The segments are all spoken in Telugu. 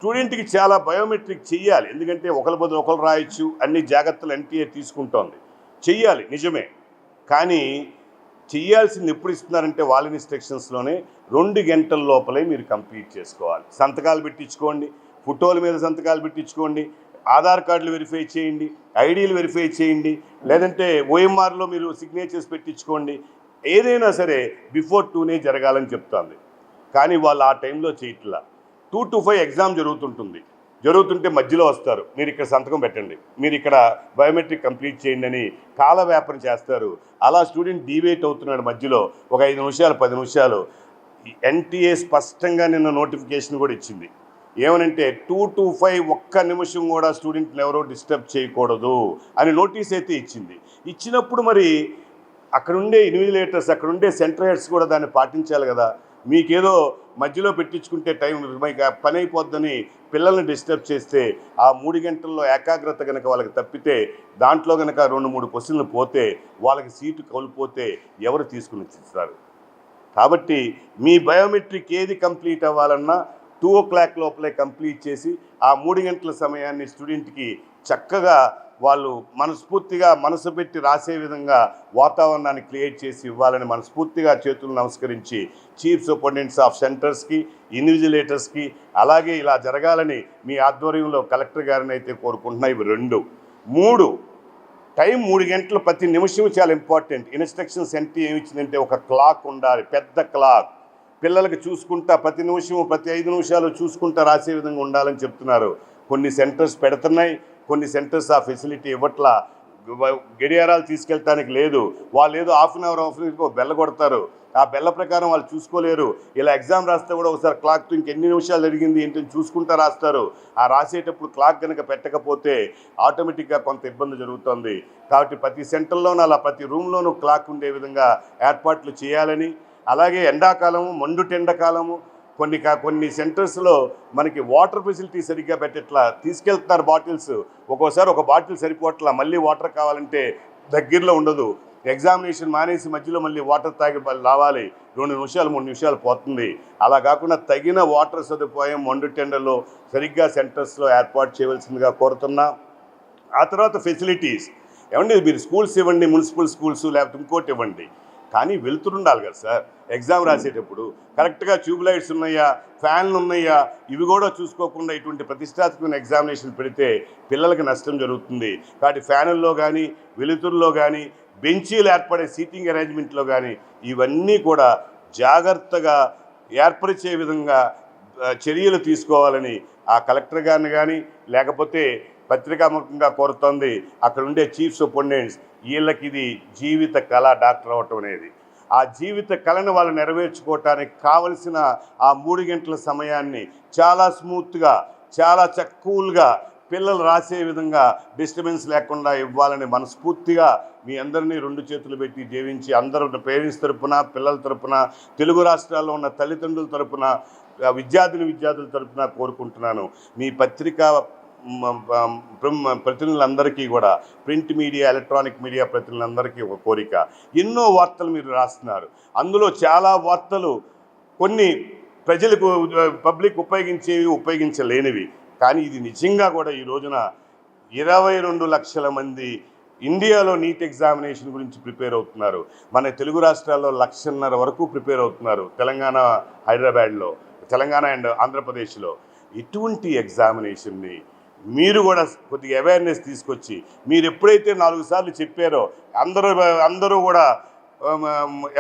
స్టూడెంట్కి చాలా బయోమెట్రిక్ చెయ్యాలి. ఎందుకంటే ఒకరి బదులు ఒకరు రాయొచ్చు, అన్ని జాగ్రత్తలు ఎన్టీఏ తీసుకుంటోంది. చెయ్యాలి నిజమే. కానీ చెయ్యాల్సింది ఎప్పుడు ఇస్తున్నారంటే వాళ్ళ ఇన్స్ట్రక్షన్స్లోనే 2 గంటల లోపలే మీరు కంప్లీట్ చేసుకోవాలి. సంతకాలు పెట్టించుకోండి, ఫోటోల మీద సంతకాలు పెట్టించుకోండి, ఆధార్ కార్డులు వెరిఫై చేయండి, ఐడీలు వెరిఫై చేయండి, లేదంటే ఓఎంఆర్లో మీరు సిగ్నేచర్స్ పెట్టించుకోండి. ఏదైనా సరే బిఫోర్ 2నే జరగాలని చెప్తోంది. కానీ వాళ్ళు ఆ టైంలో చేయట్లా. 2 to 5 ఎగ్జామ్ జరుగుతుంటే మధ్యలో వస్తారు, మీరు ఇక్కడ సంతకం పెట్టండి, మీరు ఇక్కడ బయోమెట్రిక్ కంప్లీట్ చేయండి అని కాలవ్యాపన చేస్తారు. అలా స్టూడెంట్ డీవేట్ అవుతున్నాడు మధ్యలో ఒక 5 నిమిషాలు 10 నిమిషాలు. ఎన్టీఏ స్పష్టంగా నిన్న నోటిఫికేషన్ కూడా ఇచ్చింది. ఏమనంటే 2 to 5 ఒక్క నిమిషం కూడా స్టూడెంట్ని ఎవరో డిస్టర్బ్ చేయకూడదు అని నోటీస్ అయితే ఇచ్చింది. ఇచ్చినప్పుడు మరి అక్కడుండే ఇన్విజిలేటర్స్, అక్కడుండే సెంటర్ హెడ్స్ కూడా దాన్ని పాటించాలి కదా. మీకేదో మధ్యలో పెట్టించుకుంటే టైం పని అయిపోద్దని పిల్లల్ని డిస్టర్బ్ చేస్తే ఆ 3 గంటల్లో ఏకాగ్రత కనుక వాళ్ళకి తప్పితే, దాంట్లో కనుక 2-3 క్వశ్చన్లు పోతే, వాళ్ళకి సీటు కోల్పోతే ఎవరు తీసుకుని ఇస్తారు? కాబట్టి మీ బయోమెట్రిక్ ఏది కంప్లీట్ అవ్వాలన్నా 2 o'clock లోపలే కంప్లీట్ చేసి ఆ 3 గంటల సమయాన్ని స్టూడెంట్కి చక్కగా వాళ్ళు మనస్ఫూర్తిగా మనసు పెట్టి రాసే విధంగా వాతావరణాన్ని క్రియేట్ చేసి ఇవ్వాలని మనస్ఫూర్తిగా చేతులు నమస్కరించి చీఫ్ సూపరింటెండెంట్స్ ఆఫ్ సెంటర్స్కి, ఇన్విజిలేటర్స్కి, అలాగే ఇలా జరగాలని మీ ఆధ్వర్యంలో కలెక్టర్ గారిని అయితే కోరుకుంటున్నా. ఇవి 2. 3 టైం 3 గంటలు, ప్రతి నిమిషం చాలా ఇంపార్టెంట్. ఇన్స్ట్రక్షన్స్ ఏమి ఇచ్చిందంటే ఒక క్లాక్ ఉండాలి, పెద్ద క్లాక్. పిల్లలకి చూసుకుంటా ప్రతి నిమిషం ప్రతి 5 నిమిషాలు చూసుకుంటా రాసే విధంగా ఉండాలని చెప్తున్నారు. కొన్ని సెంటర్స్ పెడుతున్నాయి, కొన్ని సెంటర్స్ ఆ ఫెసిలిటీ ఇవ్వట్లా. గడియారాలు తీసుకెళ్ళటానికి లేదు. వాళ్ళు ఏదో హాఫ్ అన్ అవర్ బెల్ల కొడతారు, ఆ బెల్ల ప్రకారం వాళ్ళు చూసుకోలేరు. ఇలా ఎగ్జామ్ రాస్తే కూడా ఒకసారి క్లాక్తో ఇంకెన్ని నిమిషాలు జరిగింది ఏంటని చూసుకుంటా రాస్తారు. ఆ రాసేటప్పుడు క్లాక్ కనుక పెట్టకపోతే ఆటోమేటిక్గా కొంత ఇబ్బంది జరుగుతుంది. కాబట్టి ప్రతి సెంటర్లోనూ అలా ప్రతి రూమ్లోనూ క్లాక్ ఉండే విధంగా ఏర్పాట్లు చేయాలని, అలాగే ఎండాకాలము, మండుటెండకాలము, కొన్ని సెంటర్స్లో మనకి వాటర్ ఫెసిలిటీ సరిగ్గా పెట్టట్లా. తీసుకెళ్తున్నారు బాటిల్స్, ఒక్కోసారి ఒక బాటిల్ సరిపోవట్లా, మళ్ళీ వాటర్ కావాలంటే దగ్గరలో ఉండదు. ఎగ్జామినేషన్ మానేసి మధ్యలో మళ్ళీ వాటర్ తాగి రావాలి, 2 నిమిషాలు 3 నిమిషాలు పోతుంది. అలా కాకుండా తగిన వాటర్ సదుపాయం మండుటెండలో సరిగ్గా సెంటర్స్లో ఏర్పాటు చేయవలసిందిగా కోరుతున్నా. ఆ తర్వాత ఫెసిలిటీస్ ఏమండి, మీరు స్కూల్స్ ఇవ్వండి, మున్సిపల్ స్కూల్స్, లేకపోతే ఇంకోటి ఇవ్వండి, కానీ వెళ్తుండాలి కదా సార్. ఎగ్జామ్ రాసేటప్పుడు కరెక్ట్గా ట్యూబ్ లైట్స్ ఉన్నాయా, ఫ్యాన్లు ఉన్నాయా, ఇవి కూడా చూసుకోకుండా ఇటువంటి ప్రతిష్టాత్మకమైన ఎగ్జామినేషన్ పెడితే పిల్లలకి నష్టం జరుగుతుంది. కాబట్టి ఫ్యానుల్లో కానీ, వెలుతురులో కానీ, బెంచీలు ఏర్పడే సీటింగ్ అరేంజ్మెంట్లో కానీ ఇవన్నీ కూడా జాగ్రత్తగా ఏర్పరిచే విధంగా చర్యలు తీసుకోవాలని ఆ కలెక్టర్ గారిని కానీ, లేకపోతే పత్రికాముఖంగా కోరుతోంది. అక్కడ ఉండే చీఫ్ సూపరింటెండెంట్స్, వీళ్ళకి ఇది జీవిత కళ డాక్టర్ అవ్వటం అనేది. ఆ జీవిత కళను వాళ్ళు నెరవేర్చుకోవటానికి కావలసిన ఆ 3 గంటల సమయాన్ని చాలా స్మూత్గా, చాలా కూల్గా పిల్లలు రాసే విధంగా డిస్టర్బెన్స్ లేకుండా ఇవ్వాలని మనస్ఫూర్తిగా మీ అందరినీ 2 చేతులు పెట్టి జీవించి అందరూ పేరెంట్స్ తరపున, పిల్లల తరపున, తెలుగు రాష్ట్రాల్లో ఉన్న తల్లిదండ్రుల తరపున, విద్యార్థుల తరపున కోరుకుంటున్నాను. మీ పత్రికా ప్రతినిధులందరికీ కూడా, ప్రింట్ మీడియా, ఎలక్ట్రానిక్ మీడియా ప్రతినిధులందరికీ ఒక కోరిక. ఎన్నో వార్తలు మీరు రాస్తున్నారు, అందులో చాలా వార్తలు కొన్ని ప్రజలకు పబ్లిక్ ఉపయోగించలేనివి. కానీ ఇది నిజంగా కూడా ఈ రోజున 22 లక్షల మంది ఇండియాలో నీట్ ఎగ్జామినేషన్ గురించి ప్రిపేర్ అవుతున్నారు. మన తెలుగు రాష్ట్రాల్లో 1,50,000 వరకు ప్రిపేర్ అవుతున్నారు. తెలంగాణ, హైదరాబాద్లో, తెలంగాణ అండ్ ఆంధ్రప్రదేశ్లో. ఇటువంటి ఎగ్జామినేషన్ని మీరు కూడా కొద్దిగా అవేర్నెస్ తీసుకొచ్చి, మీరు ఎప్పుడైతే 4 సార్లు చెప్పారో అందరూ కూడా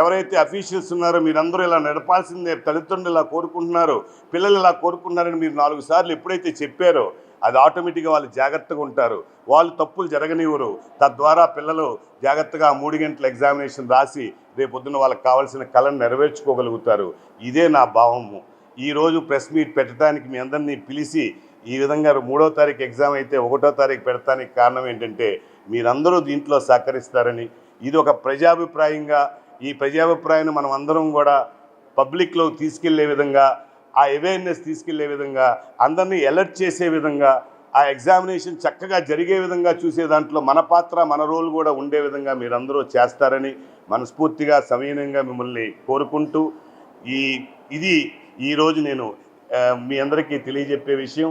ఎవరైతే అఫీషియల్స్ ఉన్నారో మీరందరూ ఇలా నడపాల్సిందే, తల్లిదండ్రులు ఇలా కోరుకుంటున్నారు, పిల్లలు ఇలా కోరుకుంటున్నారని మీరు 4 సార్లు ఎప్పుడైతే చెప్పారో అది ఆటోమేటిక్గా వాళ్ళు జాగ్రత్తగా ఉంటారు, వాళ్ళు తప్పులు జరగనివ్వరు. తద్వారా పిల్లలు జాగ్రత్తగా 3 గంటల ఎగ్జామినేషన్ రాసి రేపొద్దున వాళ్ళకి కావాల్సిన కళను నెరవేర్చుకోగలుగుతారు. ఇదే నా భావము. ఈరోజు ప్రెస్ మీట్ పెట్టడానికి మీ అందరినీ పిలిచి ఈ విధంగా 3వ తారీఖు ఎగ్జామ్ అయితే 1వ తారీఖు పెడతానికి కారణం ఏంటంటే మీరందరూ దీంట్లో సహకరిస్తారని. ఇది ఒక ప్రజాభిప్రాయంగా, ఈ ప్రజాభిప్రాయాన్ని మనం అందరం కూడా పబ్లిక్లో తీసుకెళ్లే విధంగా, ఆ అవేర్నెస్ తీసుకెళ్లే విధంగా, అందరినీ అలర్ట్ చేసే విధంగా, ఆ ఎగ్జామినేషన్ చక్కగా జరిగే విధంగా చూసే దాంట్లో మన పాత్ర, మన రోల్ కూడా ఉండే విధంగా మీరందరూ చేస్తారని మనస్ఫూర్తిగా సవినయంగా మిమ్మల్ని కోరుకుంటూ, ఇది ఈరోజు నేను మీ అందరికీ తెలియజెప్పే విషయం.